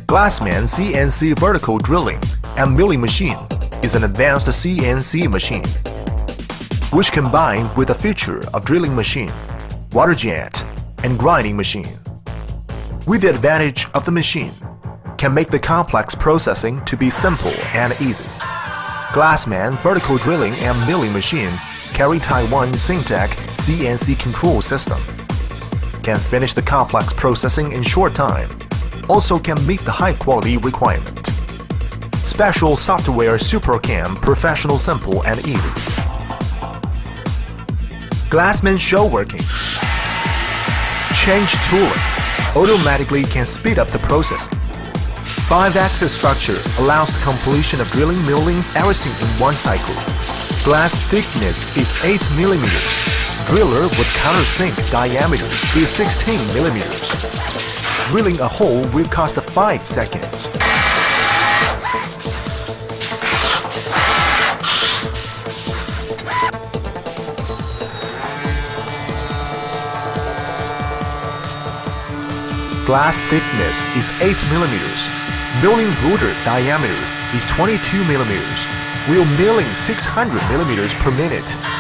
Glassman CNC vertical drilling and milling machine is an advanced CNC machine, which combined with the feature of drilling machine, water jet, and grinding machine. With the advantage of the machine, can make the complex processing to be simple and easy. Glassman vertical drilling and milling machine carry Taiwan Syntec CNC control system. Can finish the complex processing in short time. Also can meet the high quality requirement. Special software SuperCam professional simple and easy. Glassman show working. Change tooling. Automatically can speed up the processing. 5-axis structure allows the completion of drilling, milling, everything in one cycle. Glass thickness is 8 mm. Driller with countersink diameter is 16 mm. Drilling a hole will cost 5 seconds. Glass thickness is 8 mm. Milling router diameter is 22 mm. Wheel milling 600 mm per minute.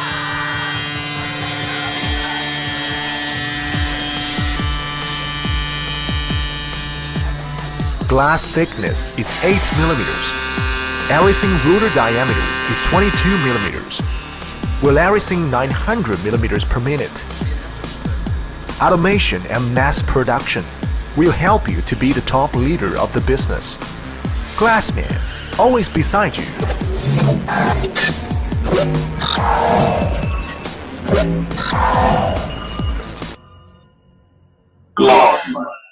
Glass thickness is 8 mm. Everything router diameter is 22 mm. Wheel everything 900 mm per minute. Automation and mass production will help you to be the top leader of the business. Glassman, always beside you. Glassman.